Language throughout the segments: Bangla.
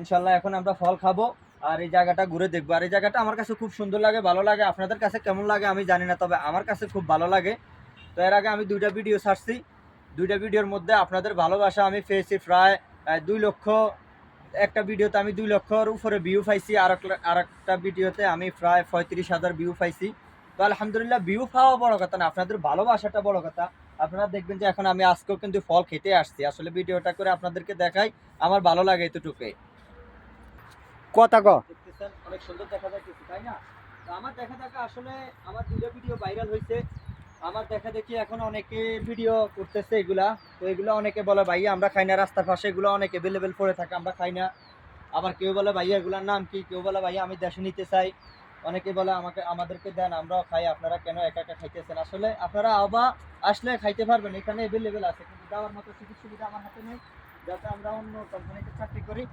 ইনশাল্লাহ এখন আমরা ফল খাবো আর এই জায়গাটা ঘুরে দেখবো। আর এই জায়গাটা আমার কাছে খুব সুন্দর লাগে, ভালো লাগে। আপনাদের কাছে কেমন লাগে আমি জানি না, তবে আমার কাছে খুব ভালো লাগে। তো এর আগে আমি 2টা ভিডিও ছাড়ছি, 2টা ভিডিওর মধ্যে আপনাদের ভালোবাসা আমি পেয়েছি প্রায় 2 লক্ষ। একটা ভিডিওতে আমি 2 লক্ষর উপরে ভিউ পাইছি, আর একটা ভিডিওতে আমি প্রায় 35,000 ভিউ পাইছি। তো আলহামদুলিল্লাহ, ভিউ পাওয়া বড় কথা না, আপনাদের ভালোবাসাটা বড় কথা। আপনারা দেখবেন যে এখন আমি আজকেও কিন্তু ফল খেতে আসছি, আসলে ভিডিওটা করে আপনাদেরকে দেখাই, আমার ভালো লাগে এতটুকুই। কথা ক। দেখতেছেন অনেক সুন্দর দেখা যাচ্ছে, তাই না? তো আমার দেখা দেখা আসলে আমার 2টা ভিডিও ভাইরাল হয়েছে। আমার দেখা দেখি এখন অনেকে ভিডিও করতেছে এগুলা। তো এগুলো অনেকে বলে ভাইয়া আমরা খাই না, রাস্তার পাশে এগুলো অনেক অ্যাভেলেবেল পড়ে থাকে, আমরা খাই না। আবার কেউ বলে ভাইয়া এগুলোর নাম কি, কেউ বলে ভাইয়া আমি দেশে নিতে চাই। অনেকে বলে আমাদেরকে দেন, আমরাও খাই, আপনারা কেন একা একা খাইতেছেন? আসলে আপনারা আবা আসলে খাইতে পারবেন, এখানে অ্যাভেলেবেল আছে, কিন্তু দেওয়ার মতো সুযোগ সুবিধা আমার হাতে নেই। যাতে আমরা অন্য কোম্পানিতে চাকরি করি,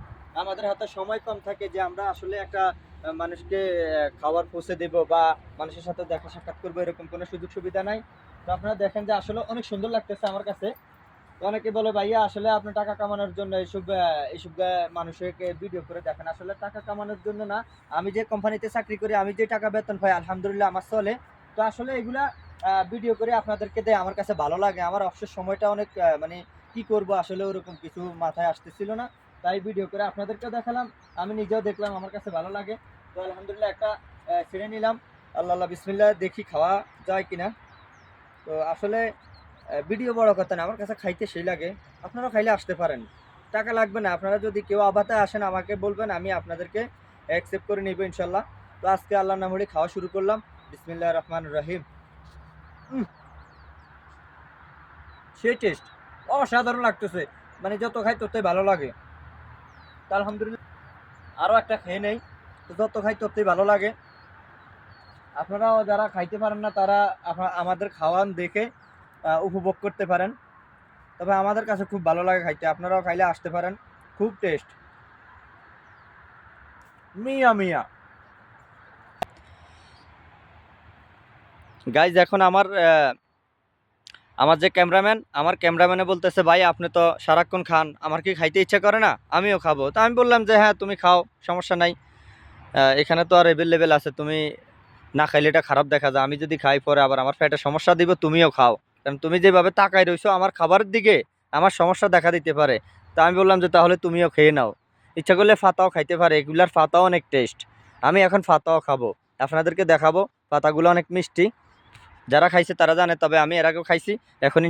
আমাদের হাতে সময় কম থাকে যে আমরা আসলে একটা মানুষকে খাবার পৌঁছে দেব বা মানুষের সাথে দেখা সাক্ষাৎ করবো, এরকম কোনো সুযোগ সুবিধা নাই। তো আপনারা দেখেন যে আসলে অনেক সুন্দর লাগতেছে আমার কাছে। তো অনেকে বলে ভাইয়া আসলে আপনি টাকা কামানোর জন্য এইসব মানুষকে ভিডিও করে দেখেন, আসলে টাকা কামানোর জন্য না। আমি যে কোম্পানিতে চাকরি করি, আমি যে টাকা বেতন পাই আলহামদুলিল্লাহ আমার চলে। তো আসলে এগুলা ভিডিও করে আপনাদেরকে দেয়, আমার কাছে ভালো লাগে। আমার অবসর সময়টা অনেক মানে কি করব আসলে ওরকম কিছু মাথায় আসতেছিল না, তাই ভিডিও করে আপনাদেরকেও দেখালাম, আমি নিজেও দেখলাম, আমার কাছে ভালো লাগে। তো আলহামদুলিল্লাহ একটা ছেড়ে নিলাম। আল্লাহ আল্লাহ বিসমিল্লাহ, দেখি খাওয়া যায় কিনা। তো আসলে ভিডিও বড় কথা না, আমার কাছে খাইতে সেই লাগে। আপনারাও খাইলে আসতে পারেন, টাকা লাগবে না। আপনারা যদি কেউ আবাতে আসেন আমাকে বলবেন, আমি আপনাদেরকে অ্যাকসেপ্ট করে নিব ইনশাল্লাহ। তো আজকে আল্লাহর নাম হলে খাওয়া শুরু করলাম। বিসমিল্লাহির রহমানির রহিম। সেই টেস্ট, অসাধারণ লাগতেছে। মানে যত খাই ততই ভালো লাগে। তো আলহামদুলিল্লাহ আরও একটা খেয়ে নেই। তো যত খাই ততই ভালো লাগে। আপনারাও যারা খাইতে পারেন না তারা আমাদের খাওয়ান দেখে উপভোগ করতে পারেন। তবে আমাদের কাছে খুব ভালো লাগে খাইতে, আপনারাও খাইলে আসতে পারেন, খুব টেস্ট, মিয়া মিয়া। গাইজ এখন আমার যে ক্যামেরাম্যান, আমার ক্যামেরাম্যানে বলতেছে ভাই আপনি তো সারাক্ষণ খান, আমার কি খাইতে ইচ্ছা করে না, আমিও খাবো। তা আমি বললাম যে হ্যাঁ তুমি খাও, সমস্যা নাই। এখানে তো আর অ্যাভেলেবেল আছে, তুমি না খাইলে এটা খারাপ দেখা যায়। আমি যদি খাই পরে আবার আমার পেটে সমস্যা দিব, তুমিও খাও। কারণ তুমি যেভাবে তাকাই রইছো আমার খাবারের দিকে, আমার সমস্যা দেখা দিতে পারে। তা আমি বললাম যে তাহলে তুমিও খেয়ে নাও, ইচ্ছা করলে ফাতাও খাইতে পারে, এগুলার ফাতাও অনেক টেস্ট। আমি এখন ফাতাও খাবো, আপনাদেরকে দেখাবো। পাতাগুলো অনেক মিষ্টি, যারা খাইছে তারা জানে, তবে আমি এর আগেও খাইছি। এখন